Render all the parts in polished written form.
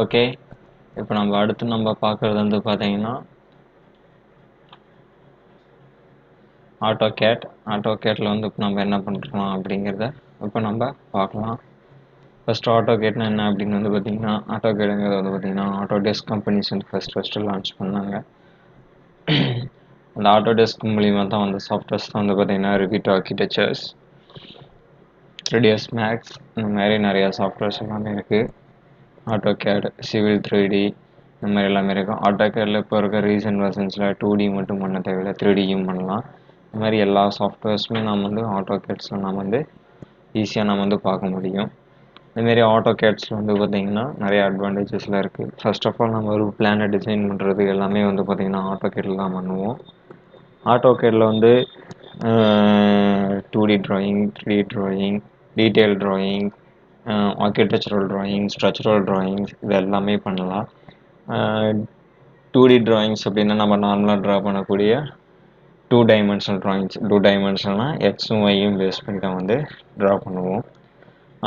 Okay, இப்போ நம்ம பார்க்குறது வந்து பார்த்தீங்கன்னா ஆட்டோகேட்டில் வந்து இப்போ நம்ம என்ன பண்ணுறோம் அப்படிங்கிறத இப்போ நம்ம பார்க்கலாம். ஃபஸ்ட்டு ஆட்டோகேட்னா என்ன அப்படின்னு வந்து பார்த்தீங்கன்னா, ஆட்டோகேட்டுங்கிறது வந்து பார்த்தீங்கன்னா ஆட்டோடெஸ்க் கம்பெனிஸ் வந்து ஃபஸ்ட்டு லான்ச் பண்ணாங்க. அந்த ஆட்டோடெஸ்க் மூலிமா தான் வந்து சாஃப்ட்வேர்ஸ் தான் வந்து பார்த்தீங்கன்னா ரிப்பீட் ஆர்கிடெக்சர்ஸ், 3ds மேக்ஸ், இந்த மாதிரி நிறையா சாஃப்ட்வேர்ஸ் எல்லாமே இருக்குது. ஆட்டோகேட், சிவில் 3D இந்த மாதிரி எல்லாமே இருக்கும். ஆட்டோகேடில் இப்போ இருக்க ரீசன்ட் வெர்ஷன்ஸில் 2D மட்டும் பண்ண தேவையில்லை, 3Dயும் பண்ணலாம். இந்த மாதிரி எல்லா சாஃப்ட்வேர்ஸுமே நாம் வந்து ஆட்டோகேட்ஸில் நாம் வந்து ஈஸியாக நம்ம வந்து பார்க்க முடியும். இதுமாரி ஆட்டோகேட்ஸில் வந்து பார்த்திங்கன்னா நிறைய அட்வான்டேஜஸ்லாம் இருக்குது. ஃபர்ஸ்ட் ஆஃப் ஆல் நம்ம ஒரு பிளானை டிசைன் பண்ணுறது எல்லாமே வந்து பார்த்திங்கன்னா ஆட்டோகேட்டில் தான் பண்ணுவோம். ஆட்டோகேடில் வந்து 2D drawing, 3D drawing, detail drawing, architectural drawing, structural drawings இது எல்லாமே பண்ணலாம். 2D ட்ராயிங்ஸ் அப்படின்னா நம்ம நார்மலாக ட்ரா பண்ணக்கூடிய 2 டைமென்ஷனல் ட்ராயிங்ஸ். 2 டைமென்ஷனல்னால் எக்ஸும் ஒய்யும் பேஸ் பண்ணி தான் வந்து ட்ரா பண்ணுவோம்.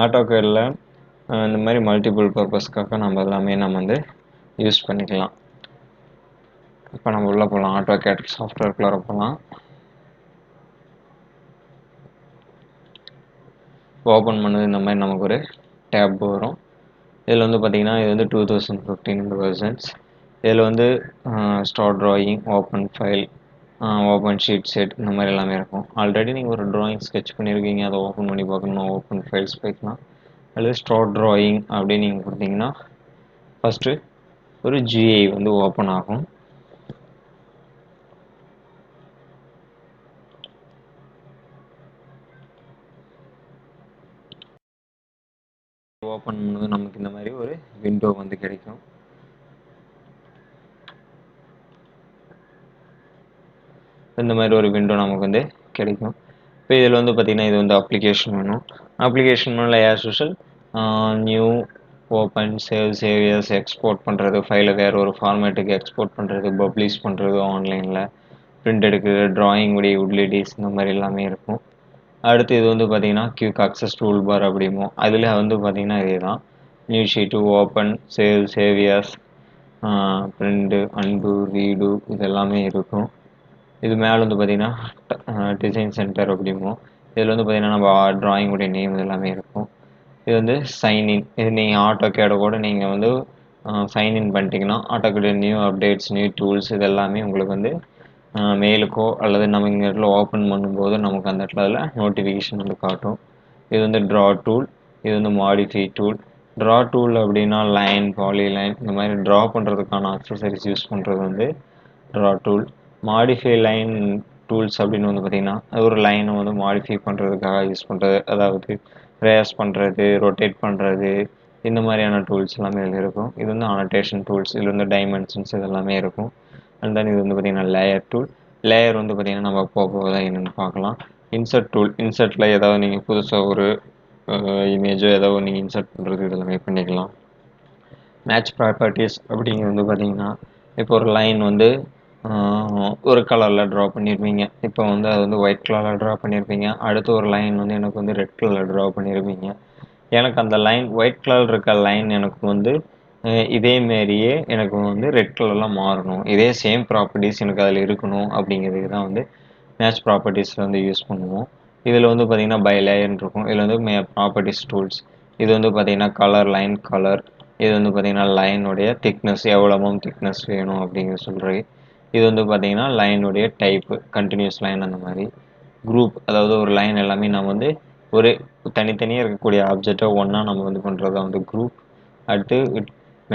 ஆட்டோகேடில் இந்த மாதிரி மல்டிபிள் பர்பஸ்க்காக நம்ம எல்லாமே நம்ம வந்து யூஸ் பண்ணிக்கலாம். இப்போ நம்ம உள்ளே போகலாம், ஆட்டோகேட் சாஃப்ட்வேர்க்குள்ளே போகலாம். ஓப்பன் பண்ணது இந்த மாதிரி நமக்கு ஒரு டேப் வரும். இதில் வந்து பார்த்திங்கன்னா இது வந்து 2015 வெர்ஷன்ஸ். இதில் வந்து start drawing, open file, open sheet set இந்த மாதிரி எல்லாமே இருக்கும். ஆல்ரெடி நீங்கள் ஒரு ட்ராயிங் ஸ்கெட்ச் பண்ணியிருக்கீங்க, அதை ஓப்பன் பண்ணி பார்க்கணும்னா ஓப்பன் ஃபைல்ஸ் போய்க்கலாம். அல்லது ஸ்டார்ட் ட்ராயிங் அப்படின்னு நீங்கள் கொடுத்தீங்கன்னா ஃபஸ்ட்டு ஒரு ஜிஐ வந்து ஓப்பன் ஆகும். ஓப்பன் பண்ணது நமக்கு இந்த மாதிரி ஒரு விண்டோ வந்து கிடைக்கும். இந்த மாதிரி ஒரு விண்டோ நமக்கு வந்து கிடைக்கும். இப்போ இதில் வந்து பார்த்திங்கன்னா இது வந்து அப்ளிகேஷன் வேணும். அப்ளிகேஷன் மேலே as usual new, open, Xavier's, export பண்ணுறது, ஃபைலை வேறு ஒரு ஃபார்மேட்டுக்கு எக்ஸ்போர்ட் பண்ணுறது, பப்ளிஷ் பண்ணுறது ஆன்லைனில், பிரிண்ட் எடுக்கிறது, ட்ராயிங் உடைய யூட்டிலிட்டிஸ் இந்த மாதிரி எல்லாமே இருக்கும். அடுத்து இது வந்து பார்த்திங்கன்னா குயிக் அக்சஸ் டூல் பார் அப்படிமோ. அதில் வந்து பார்த்திங்கன்னா இதே தான், new sheet, open, Xavier's, print, and, read இது எல்லாமே இருக்கும். இது மேலே வந்து பார்த்திங்கன்னா டிசைன் சென்டர் அப்படிமோ. இதில் வந்து பார்த்திங்கன்னா நம்ம ட்ராயிங்குடைய நேம் எல்லாமே இருக்கும். இது வந்து சைன்இன். இது நீங்கள் ஆட்டோகேட கூட நீங்கள் வந்து சைன்இன் பண்ணிட்டீங்கன்னா ஆட்டோகேட நியூ அப்டேட்ஸ், நியூ டூல்ஸ் இது எல்லாமே உங்களுக்கு வந்து மெயிலுக்கோ அல்லது நம்ம இங்கே இடத்துல ஓப்பன் பண்ணும்போது நமக்கு அந்த இடத்துல நோட்டிஃபிகேஷன் வந்து காட்டும். இது வந்து ட்ரா டூல், இது வந்து மாடிஃபை டூல். ட்ரா டூல் அப்படின்னா லைன், பாலிலைன் இந்த மாதிரி ட்ரா பண்ணுறதுக்கான அக்சசரிஸ் யூஸ் பண்ணுறது வந்து draw tool. Modify line tools அப்படின்னு வந்து பார்த்திங்கன்னா அது ஒரு லைனை வந்து மாடிஃபை பண்ணுறதுக்காக யூஸ் பண்ணுறது, அதாவது ரேஸ் பண்ணுறது, ரொட்டேட் பண்ணுறது இந்த மாதிரியான டூல்ஸ் எல்லாமே இதில் இருக்கும். இது வந்து அனோட்டேஷன் டூல்ஸ், இதில் வந்து டைமென்ஷன்ஸ் இது எல்லாமே இருக்கும். அண்ட் தென் இது வந்து பார்த்திங்கன்னா லேயர் டூல். லேயர் வந்து பார்த்திங்கன்னா நம்ம போக தான் என்னென்னு பார்க்கலாம். இன்சர்ட் டூல், இன்சர்ட்டில் ஏதாவது நீங்கள் புதுசாக ஒரு இமேஜோ ஏதாவது நீங்கள் இன்சர்ட் பண்ணுறது இதெல்லாமே பண்ணிக்கலாம். மேட்ச் ப்ராப்பர்ட்டிஸ் அப்படிங்கிறது வந்து பார்த்திங்கன்னா இப்போ ஒரு லைன் வந்து ஒரு கலரில் ட்ரா பண்ணியிருப்பீங்க. இப்போ வந்து அது வந்து ஒயிட் கலரில் ட்ரா பண்ணியிருப்பீங்க. அடுத்து ஒரு லைன் வந்து எனக்கு வந்து ரெட் கலரில் ட்ரா பண்ணியிருப்பீங்க. எனக்கு அந்த லைன் ஒயிட் கலர் இருக்க லைன் எனக்கு வந்து இதேமாரியே எனக்கு வந்து ரெட் கலரில் மாறணும், இதே சேம் ப்ராப்பர்ட்டிஸ் எனக்கு அதில் இருக்கணும் அப்படிங்கிறதுக்கு தான் வந்து மேட்ச் ப்ராப்பர்ட்டிஸில் வந்து யூஸ் பண்ணுவோம். இதில் வந்து பார்த்திங்கன்னா பை லேயர்னு இருக்கும். இதில் வந்து ப்ராப்பர்ட்டிஸ் டூல்ஸ். இது வந்து பார்த்திங்கன்னா கலர், லைன் கலர். இது வந்து பார்த்திங்கன்னா லைனுடைய திக்னஸ், எவ்வளோ திக்னஸ் வேணும் அப்படிங்கிற சொல்கிறது. இது வந்து பார்த்திங்கன்னா லைனுடைய டைப்பு, கண்டினியூஸ் லைன் அந்த மாதிரி. குரூப், அதாவது ஒரு லைன் எல்லாமே நம்ம வந்து ஒரு தனித்தனியாக இருக்கக்கூடிய ஆப்ஜெக்டை ஒன்றா நம்ம வந்து பண்ணுறது தான் வந்து குரூப். அடுத்து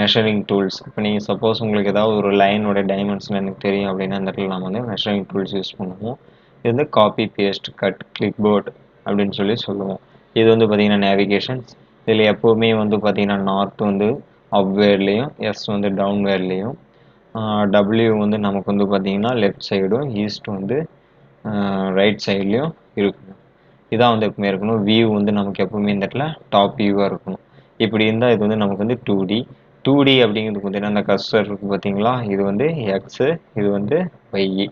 மெஷரிங் டூல்ஸ். இப்போ நீங்கள் சப்போஸ் உங்களுக்கு ஏதாவது ஒரு லைனோட டைமென்ஷன் எனக்கு தெரியும் அப்படின்னா அந்த இடத்துல நம்ம வந்து மெஷரிங் டூல்ஸ் யூஸ் பண்ணுவோம். இது வந்து copy, paste, cut, clipboard அப்படின்னு சொல்லுவோம். இது வந்து பார்த்திங்கன்னா நேவிகேஷன்ஸ். இதில் எப்போவுமே வந்து பார்த்திங்கன்னா நார்த் வந்து அப்வேர்லேயும், எஸ் வந்து டவுன்வேர்லேயும், டபிள்யூ வந்து நமக்கு வந்து பார்த்திங்கன்னா லெஃப்ட் சைடும், ஈஸ்ட் வந்து ரைட் சைட்லேயும் இருக்கணும். இதான் வந்து எப்பவுமே இருக்கணும். வியூ வந்து நமக்கு எப்பவுமே இந்த இடத்துல டாப் வியூவாக இருக்கணும். இப்படி இருந்தால் இது வந்து நமக்கு வந்து 2D. 2D அப்படிங்கிறது பார்த்தீங்கன்னா அந்த கர்சர் இருக்குது பார்த்தீங்களா, இது வந்து எக்ஸு, இது வந்து ஒய்.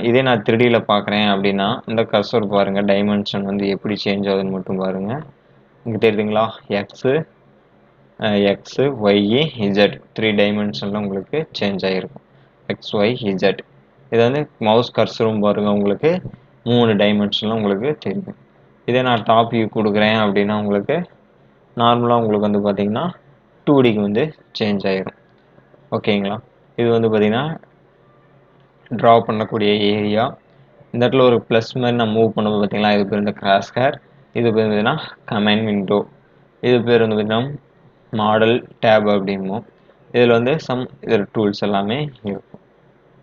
இதே நான் 3Dயில் பார்க்குறேன் அப்படின்னா இந்த கர்சர் பாருங்கள், டைமென்ஷன் வந்து எப்படி சேஞ்ச் ஆகுதுன்னு மட்டும் பாருங்கள். இங்கே தெரியுதுங்களா, எக்ஸு எக்ஸ் ஒய் இசட் 3 டைமென்ஷனில் உங்களுக்கு சேஞ்ச் ஆகிருக்கும். எக்ஸ் ஒய் இசட் இது வந்து மவுஸ் கர்சரும் பாருங்கள் உங்களுக்கு 3 டைமென்ஷனில் உங்களுக்கு தெரியும். இதே நான் டாப் வியூ கொடுக்குறேன் அப்படின்னா உங்களுக்கு நார்மலாக உங்களுக்கு வந்து பார்த்தீங்கன்னா 2Dக்கு வந்து சேஞ்ச் ஆகிரும். ஓகேங்களா? இது வந்து பார்த்தீங்கன்னா ட்ரா பண்ணக்கூடிய ஏரியா. இந்த இடத்துல ஒரு ப்ளஸ் மாதிரி நான் மூவ் பண்ணும்போது பார்த்தீங்களா, இது பேர் இந்த கிராஸ் ஹேர், இது பேர் பார்த்தீங்கன்னா கமெண்ட் விண்டோ, இது பேர் வந்து பார்த்தீங்கன்னா மாடல் டேப் அப்படிம்போம். இதில் வந்து இதில் டூல்ஸ் எல்லாமே இருக்கும்.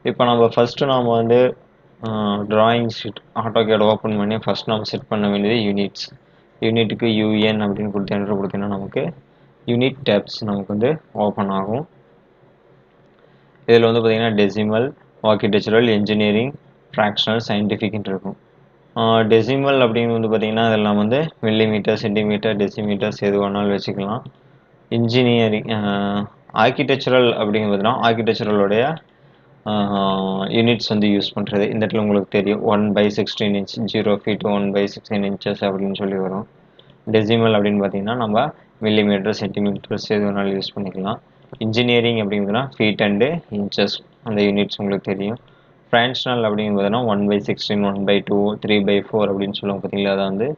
இப்போ நம்ம ஃபஸ்ட்டு நாம் வந்து ட்ராயிங் ஷீட் ஆட்டோகேட் ஓப்பன் பண்ணி ஃபஸ்ட் நம்ம செட் பண்ண வேண்டியது யூனிட்ஸ். யூனிட்டுக்கு யூஎன் அப்படின்னு கொடுத்து என்ட்ரு கொடுத்தீங்கன்னா நமக்கு யூனிட் டேப்ஸ் நமக்கு வந்து ஓப்பன் ஆகும். இதில் வந்து பார்த்தீங்கன்னா டெசிமல், ஆர்கிடெக்சரல், என்ஜினியரிங், ஃப்ராக்ஷனல், சயின்டிஃபிக்னு இருக்கும். டெசிமல் அப்படின்னு வந்து பார்த்தீங்கன்னா இதெல்லாம் வந்து மில்லிமீட்டர், சென்டிமீட்டர், டெசிமீட்டர்ஸ் எது வேணாலும் வச்சுக்கலாம். இன்ஜினியரிங், ஆர்கிடெக்சரல் அப்படிங்கிறது பார்த்தீங்கன்னா ஆர்கிடெக்சரலுடைய யூனிட்ஸ் வந்து யூஸ் பண்ணுறது. இந்த இடத்துல உங்களுக்கு தெரியும் 1/16 இன்ச், 0 feet 1/16 inches அப்படின்னு சொல்லி வரும். டெசிமல் அப்படின்னு பார்த்தீங்கன்னா நம்ம மில்லிமீட்டர், சென்டிமீட்டர்ஸ் எது வேணாலும் யூஸ் பண்ணிக்கலாம். இன்ஜினியரிங் அப்படிங்கிறதுனா ஃபீட் அண்டு இன்ச்சஸ் அந்த யூனிட்ஸ் உங்களுக்கு தெரியும். ஃப்ராக்ஷனல் அப்படிங்கிறதுனா 1/16, 1/2, 3/4 அப்படின்னு சொல்லுவாங்க பார்த்தீங்களா, அதை வந்து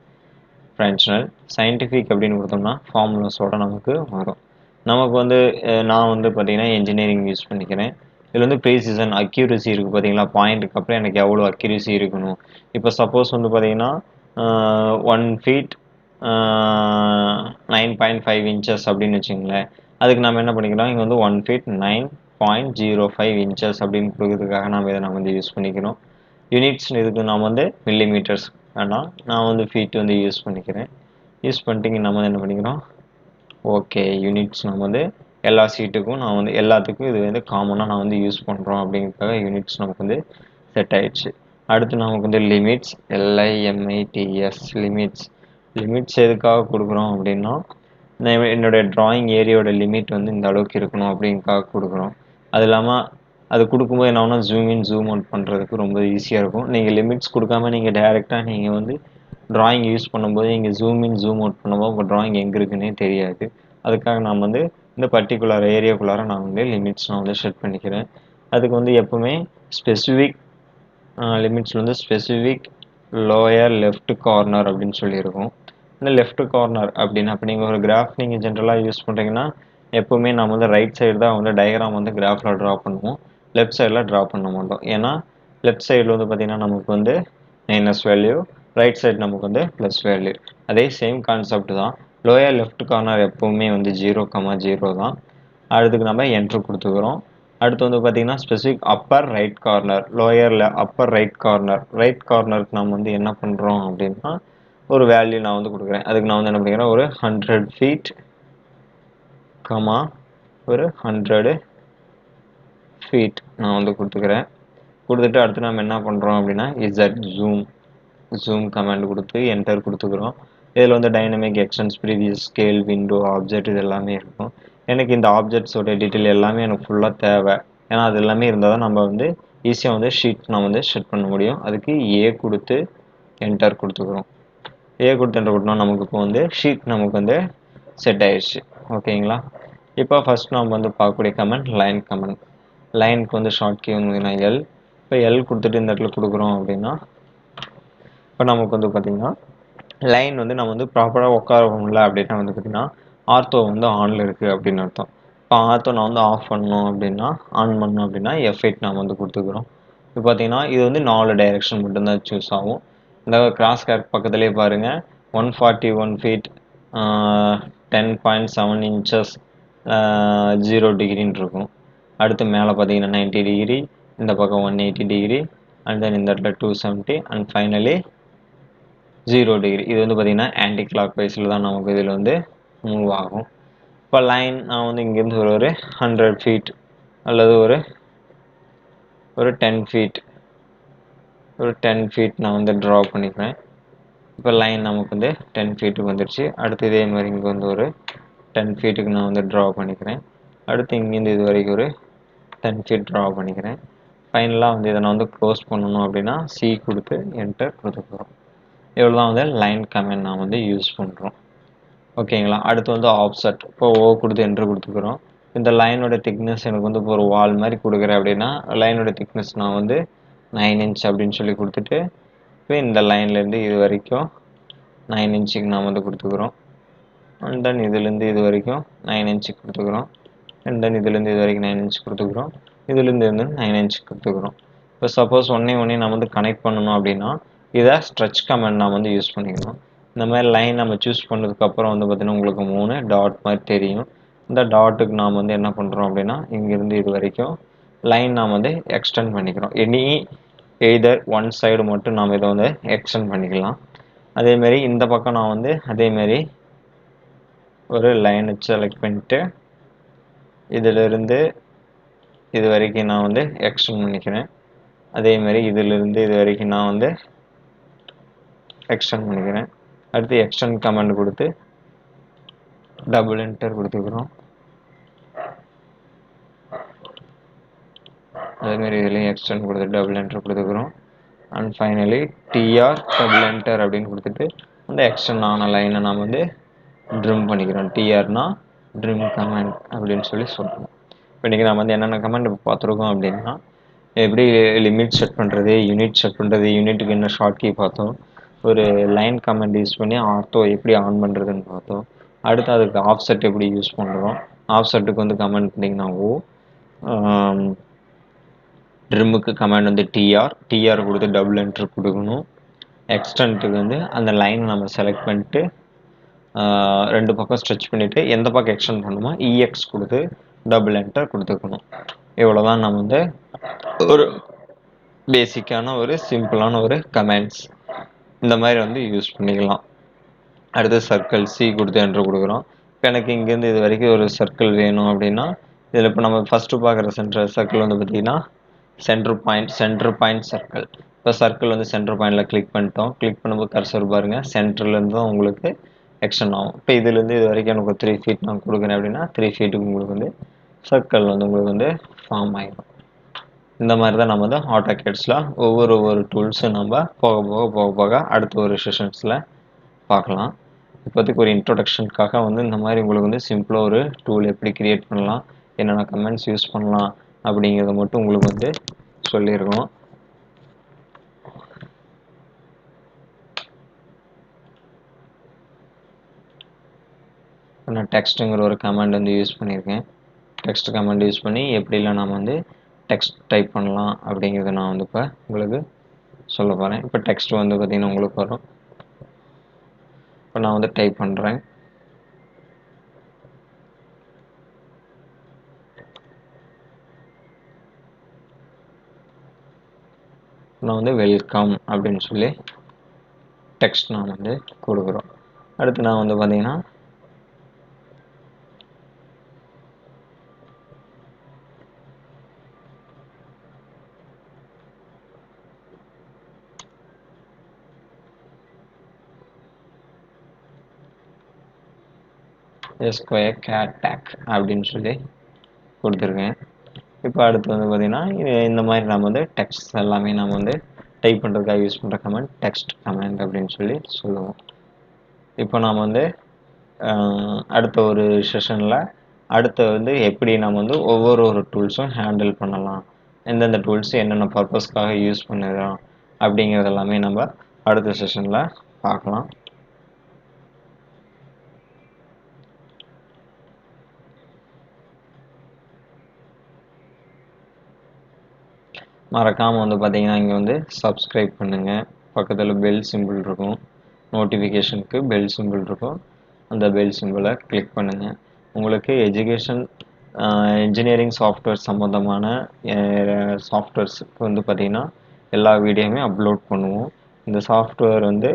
ஃப்ராக்ஷனல். சயின்டிஃபிக் அப்படின்னு கொடுத்தோம்னா ஃபார்முலாஸோட நமக்கு வரும். நமக்கு வந்து நான் வந்து பார்த்தீங்கன்னா இன்ஜினியரிங் யூஸ் பண்ணிக்கிறேன். இதில் வந்து ப்ரீசிஷன், அக்யூரசி இருக்குது பார்த்தீங்களா, பாயிண்ட்டுக்கு அப்புறம் எனக்கு எவ்வளோ அக்யூரசி இருக்கணும். இப்போ சப்போஸ் வந்து பார்த்தீங்கன்னா 1 feet 9.5 inches அப்படின்னு வச்சுங்களேன். அதுக்கு நம்ம என்ன பண்ணிக்கிறோம், இங்கே வந்து 1 feet 9.05 inches அப்படின்னு கொடுக்கறதுக்காக நம்ம இதை வந்து யூஸ் பண்ணிக்கிறோம். யூனிட்ஸ் இதுக்கு நாம் வந்து மில்லிமீட்டர்ஸ் வேணாம், நான் வந்து ஃபீட் வந்து யூஸ் பண்ணிக்கிறேன். யூஸ் பண்ணிட்டு நம்ம என்ன பண்ணிக்கிறோம், ஓகே யூனிட்ஸ் நம்ம வந்து எல்லா சீட்டுக்கும் நான் வந்து எல்லாத்துக்கும் இது வந்து காமனாக நான் வந்து யூஸ் பண்ணுறோம் அப்படிங்கிறதுக்காக யூனிட்ஸ் நமக்கு வந்து செட் ஆயிடுச்சு. அடுத்து நமக்கு வந்து லிமிட்ஸ், LIMITS லிமிட்ஸ். லிமிட்ஸ் எதுக்காக கொடுக்குறோம் அப்படின்னா என்னுடைய ட்ராயிங் ஏரியாவோட லிமிட் வந்து இந்த அளவுக்கு இருக்கணும் அப்படிங்கிறதுக்காக கொடுக்குறோம். அது இல்லாமல் அது கொடுக்கும்போது என்ன ஒன்றா ஜூம் இன் ஜூம் அவுட் பண்ணுறதுக்கு ரொம்ப ஈஸியாக இருக்கும். நீங்கள் லிமிட்ஸ் கொடுக்காம நீங்கள் டைரெக்டாக நீங்கள் வந்து ட்ராயிங் யூஸ் பண்ணும்போது நீங்கள் ஜூம் இன் ஜூம் அவுட் பண்ணும்போது உங்கள் ட்ராயிங் எங்கே இருக்குன்னே தெரியாது. அதுக்காக நான் வந்து இந்த பர்டிகுலர் ஏரியாக்குள்ளார நான் வந்து லிமிட்ஸ் நான் வந்து செட் பண்ணிக்கிறேன். அதுக்கு வந்து எப்போவுமே ஸ்பெசிஃபிக் லிமிட்ஸில் வந்து ஸ்பெசிஃபிக் லோயர் லெஃப்ட் கார்னர் அப்படின்னு சொல்லியிருக்கோம். இந்த லெஃப்ட் கார்னர் அப்படின்னா இப்போ நீங்கள் ஒரு கிராஃப் நீங்கள் ஜென்ரலாக யூஸ் பண்ணுறீங்கன்னா எப்போவுமே நம்ம வந்து ரைட் சைடு தான் வந்து டயக்ராம் வந்து கிராஃபில் ட்ரா பண்ணுவோம், லெஃப்ட் சைடில் ட்ரா பண்ண மாட்டோம். ஏன்னா லெஃப்ட் சைடில் வந்து பார்த்திங்கன்னா நமக்கு வந்து மைனஸ் வேல்யூ, ரைட் சைடு நமக்கு வந்து ப்ளஸ் வேல்யூ. அதே சேம் கான்செப்ட் தான். லோயர் லெஃப்ட் கார்னர் எப்போவுமே வந்து 0,0 தான். அடுத்துக்கு நம்ம என்ட்ரு கொடுத்துக்கிறோம். அடுத்து வந்து பார்த்தீங்கன்னா ஸ்பெசிஃபிக் அப்பர் ரைட் கார்னர், லோயரில் அப்பர் ரைட் கார்னர், ரைட் கார்னருக்கு நம்ம வந்து என்ன பண்ணுறோம் அப்படின்னா ஒரு வேல்யூ நான் வந்து கொடுக்குறேன். அதுக்கு நான் வந்து என்ன பண்ணிக்கிறேன், ஒரு 100 feet, ஒரு 100 feet நான் வந்து கொடுத்துக்கிறேன். கொடுத்துட்டு அடுத்து நம்ம என்ன பண்ணுறோம் அப்படின்னா ஜூம் கமாண்ட் கொடுத்து என்டர் கொடுத்துக்கிறோம். இதில் வந்து dynamic extends, previous, scale, window, object இது எல்லாமே இருக்கும். எனக்கு இந்த ஆப்ஜெக்ட்ஸோட டீட்டெயில் எல்லாமே எனக்கு ஃபுல்லாக தேவை. ஏன்னா அது எல்லாமே இருந்தால் தான் நம்ம வந்து ஈஸியாக வந்து ஷீட் நான் வந்து செட் பண்ண முடியும். அதுக்கு ஏ கொடுத்து என்டர் கொடுத்துக்கிறோம். ஏ கொடுத்து என்டர் கொடுத்தோம், நமக்கு இப்போ வந்து ஷீட் நமக்கு வந்து செட் ஆயிடுச்சு. ஓகேங்களா? இப்போ ஃபஸ்ட் நம்ம வந்து பார்க்கக்கூடிய கமெண்ட் லைன் கமெண்ட். லைனுக்கு வந்து ஷார்ட் கீ வந்து எல். இப்போ எல் கொடுத்துட்டு இந்த இடத்துல கொடுக்குறோம் அப்படின்னா இப்போ நமக்கு வந்து பார்த்திங்கன்னா லைன் வந்து நம்ம வந்து ப்ராப்பராக உட்காரல அப்படின்னா வந்து பார்த்திங்கன்னா ஆர்த்தோ வந்து ஆனில் இருக்குது அப்படின்னு அர்த்தம். இப்போ ஆர்த்தோ நான் வந்து ஆஃப் பண்ணணும் அப்படின்னா, ஆன் பண்ணணும் அப்படின்னா F8 நாம் வந்து கொடுத்துக்கிறோம். இப்போ பார்த்தீங்கன்னா இது வந்து 4 டைரெக்ஷன் மட்டும்தான் சூஸ் ஆகும். இந்த கிராஸ் கேர் பக்கத்துலேயே பாருங்கள் 141 feet 10.7 inches 0 டிகிரின்னு இருக்கும். அடுத்து மேலே பார்த்தீங்கன்னா 90 டிகிரி, இந்த பக்கம் 180 டிகிரி, அண்ட் தென் இந்த இடத்துல 270 அண்ட் ஃபைனலி 0 டிகிரி. இது வந்து பார்த்தீங்கன்னா ஆன்டி கிளாக் வைஸில் தான் நமக்கு இதில் வந்து மூவ் ஆகும். இப்போ லைன் நான் வந்து இங்கேருந்து ஒரு 100 feet அல்லது ஒரு 10 feet நான் வந்து ட்ரா பண்ணிக்கிறேன். இப்போ லைன் நமக்கு வந்து 10 feetக்கு வந்துடுச்சு. அடுத்து இதே மாதிரி இங்கே வந்து ஒரு 10 feetக்கு நான் வந்து ட்ரா பண்ணிக்கிறேன். அடுத்து இங்கேருந்து இது வரைக்கும் ஒரு 10 feet ட்ரா பண்ணிக்கிறேன். ஃபைனலாக வந்து இதை நான் வந்து க்ளோஸ் பண்ணணும் அப்படின்னா சி கொடுத்து என்டர் கொடுத்துக்கிறோம். இவ்வளோ தான் வந்து லைன் கமெண்ட் நான் வந்து யூஸ் பண்ணுறோம். ஓகேங்களா. அடுத்து வந்து ஆஃப்செட். இப்போ ஓ கொடுத்து என்ட்ரு கொடுத்துக்கிறோம். இந்த லைனோட திக்னஸ் எனக்கு வந்து இப்போ ஒரு வால் மாதிரி கொடுக்குறேன் அப்படின்னா லைனோட திக்னஸ் நான் வந்து 9 இன்ச் அப்படின்னு சொல்லி கொடுத்துட்டு இப்போ இந்த லைன்லேருந்து இது வரைக்கும் 9 இன்ச்சுக்கு நான் வந்து கொடுத்துக்கிறோம். அண்ட் தென் இதுலேருந்து இது வரைக்கும் 9 இன்ச்சுக்கு கொடுத்துக்கிறோம். அண்ட் தென் இதுலேருந்து இது வரைக்கும் 9 இன்ச் கொடுத்துக்கிறோம். இதுலேருந்து இருந்து 9 இன்ச் கொடுத்துக்கிறோம். இப்போ சப்போஸ் ஒன்றே நான் வந்து கனெக்ட் பண்ணணும் அப்படின்னா இதை ஸ்ட்ரெச் கமெண்ட் நான் வந்து யூஸ் பண்ணிக்கணும். இந்த மாதிரி லைன் நம்ம சூஸ் பண்ணதுக்கப்புறம் வந்து பார்த்திங்கன்னா உங்களுக்கு 3 டாட் மாதிரி தெரியும். இந்த டாட்டுக்கு நாம் வந்து என்ன பண்ணுறோம் அப்படின்னா இங்கேருந்து இது வரைக்கும் லைன் நாம் வந்து எக்ஸ்டெண்ட் பண்ணிக்கிறோம். எய்தர் ஒன் சைடு மட்டும் நாம் இதை வந்து எக்ஸ்டெண்ட் பண்ணிக்கலாம். அதேமாரி இந்த பக்கம் நான் வந்து அதேமாரி ஒரு லைன் செலக்ட் பண்ணிட்டு இதிலிருந்து இது வரைக்கும் நான் வந்து எக்ஸ்டெண்ட் பண்ணிக்கிறேன். அதேமாரி இதிலிருந்து இது வரைக்கும் நான் வந்து எக்ஸ்டெண்ட் பண்ணிக்கிறேன். அடுத்து எக்ஸ்டெண்ட் கமாண்ட் கொடுத்து டபுள் என்டர் கொடுத்துக்கிறோம். அதேமாரி இதுலேயும் எக்ஸ்டெண்ட் கொடுத்து டபுள் என்டர் கொடுத்துக்கிறோம். And finally DR double enter அப்படின்னு கொடுத்துட்டு அந்த எக்ஸ்டெண்ட் ஆன லைனை நாம் வந்து ட்ரிம் பண்ணிக்கிறோம். டிஆர்னா ட்ரிம் கமாண்ட் அப்படின்னு சொல்லி சொல்கிறோம். இப்போ இன்றைக்கி நம்ம வந்து என்னென்ன கமாண்ட் பார்த்துருக்கோம் அப்படின்னா எப்படி லிமிட் செட் பண்ணுறது, யூனிட் செட் பண்ணுறது, யூனிட்டுக்கு என்ன ஷார்ட் கீ பார்த்தோம், ஒரு லைன் கமெண்ட் யூஸ் பண்ணி ஆர்த்தோ எப்படி ஆன் பண்ணுறதுன்னு பார்த்தோம். அடுத்து அதுக்கு ஆஃப்செட் எப்படி யூஸ் பண்ணுறோம். ஆஃப்செட்டுக்கு வந்து கமெண்ட் பண்ணிங்கன்னா ட்ரிம்முக்கு கமெண்ட் வந்து டிஆர் கொடுத்து டபுள் என்ட்ரு கொடுக்கணும். எக்ஸ்டென்ட்டுக்கு வந்து அந்த லைனை நம்ம செலக்ட் பண்ணிட்டு ரெண்டு பக்கம் ஸ்ட்ரெச் பண்ணிவிட்டு எந்த பக்கம் எக்ஸ்டெண்ட் பண்ணுமோ இஎக்ஸ் கொடுத்து டபுள் என்டர் கொடுத்துக்கணும். இவ்வளோதான் நம்ம வந்து ஒரு பேசிக்கான ஒரு சிம்பிளான ஒரு கமெண்ட்ஸ் இந்த மாதிரி வந்து யூஸ் பண்ணிக்கலாம். அடுத்து சர்க்கிள் சி கொடுத்து என்ட்ரு கொடுக்குறோம். இப்போ எனக்கு இங்கேருந்து இது வரைக்கும் ஒரு சர்க்கிள் வேணும் அப்படின்னா இதில் இப்போ நம்ம ஃபஸ்ட்டு பார்க்குற சர்க்கிள் வந்து பார்த்திங்கன்னா சென்டர் பாயிண்ட் சர்க்கிள். இப்போ சர்க்கிள் வந்து சென்டர் பாயிண்டில் கிளிக் பண்ணிட்டோம். கிளிக் பண்ணும்போது கர்சர் பாருங்கள் சென்டர்லேருந்து தான் உங்களுக்கு எக்ஸ்டெண்ட் ஆகும். இப்போ இதுலேருந்து இது வரைக்கும் எனக்கு 3 ஃபீட் நான் கொடுக்குறேன் அப்படின்னா 3 ஃபீட்டுக்கு உங்களுக்கு வந்து சர்க்கிள் வந்து உங்களுக்கு வந்து ஃபார்ம் ஆகிடும். இந்த மாதிரி தான் நம்ம வந்து ஆட்டோகேட்ஸில் ஒவ்வொரு டூல்ஸும் நம்ம போக போக அடுத்த ஒரு செஷன்ஸில் பார்க்கலாம். இப்போதைக்கு ஒரு இன்ட்ரோடக்ஷனுக்காக வந்து இந்த மாதிரி உங்களுக்கு வந்து சிம்பிளாக ஒரு டூல் எப்படி கிரியேட் பண்ணலாம், என்னென்ன கமெண்ட்ஸ் யூஸ் பண்ணலாம் அப்படிங்கிறத மட்டும் உங்களுக்கு வந்து சொல்லியிருக்கோம். நான் டெக்ஸ்ட்டுங்கிற ஒரு கமெண்ட் வந்து யூஸ் பண்ணியிருக்கேன். டெக்ஸ்ட் கமெண்ட் யூஸ் பண்ணி எப்படிலாம் நாம் வந்து டெக்ஸ்ட் டைப் பண்ணலாம் அப்படிங்கிறத நான் வந்து இப்போ உங்களுக்கு சொல்ல போகிறேன். இப்போ டெக்ஸ்ட் வந்து பார்த்திங்கன்னா உங்களுக்கு வரும். இப்போ நான் வந்து டைப் பண்ணுறேன். நான் வந்து வெல்கம் அப்படின்னு சொல்லி டெக்ஸ்ட் நான் வந்து கொடுக்குறோம். அடுத்து நான் வந்து பார்த்திங்கன்னா ஸ்கொயர் கேட் டேக் அப்படின்னு சொல்லி கொடுத்துருக்கேன். இப்போ அடுத்து வந்து பார்த்திங்கன்னா இந்த மாதிரி நம்ம வந்து டெக்ஸ்ட் எல்லாமே நம்ம வந்து டைப் பண்ணுறதுக்காக யூஸ் பண்ணுற கமெண்ட் டெக்ஸ்ட் கமெண்ட் அப்படின்னு சொல்லி சொல்லுவோம். இப்போ நாம் வந்து அடுத்த ஒரு செஷனில் அடுத்து வந்து எப்படி நம்ம வந்து ஒவ்வொரு டூல்ஸும் ஹேண்டில் பண்ணலாம், எந்தெந்த டூல்ஸ் என்னென்ன பர்பஸ்க்காக யூஸ் பண்ணுறோம் அப்படிங்கிறது எல்லாமே நம்ம அடுத்த செஷனில் பார்க்கலாம். மறக்காமல் வந்து பார்த்திங்கன்னா இங்கே வந்து சப்ஸ்கிரைப் பண்ணுங்கள். பக்கத்தில் பெல் சிம்பிள் இருக்கும், நோட்டிஃபிகேஷனுக்கு பெல் சிம்பிள் இருக்கும், அந்த பெல் சிம்பிளை கிளிக் பண்ணுங்கள். உங்களுக்கு இன்ஜினியரிங் சாஃப்ட்வேர் சம்மந்தமான சாஃப்ட்வேர்ஸுக்கு வந்து பார்த்திங்கன்னா எல்லா வீடியோவுமே அப்லோட் பண்ணுவோம். இந்த சாஃப்ட்வேர் வந்து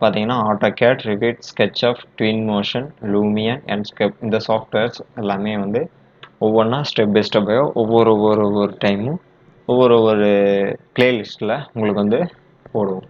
பார்த்திங்கன்னா AutoCAD, Revit, SketchUp, twin motion, லூமியன், என்ஸ்கேப் இந்த சாஃப்ட்வேர்ஸ் எல்லாமே வந்து ஒவ்வொன்றா ஸ்டெப் பை ஸ்டெப்பாக ஒவ்வொரு டைமும் ஒவ்வொரு பிளேலிஸ்ட்டில் உங்களுக்கு வந்து போடுவோம்.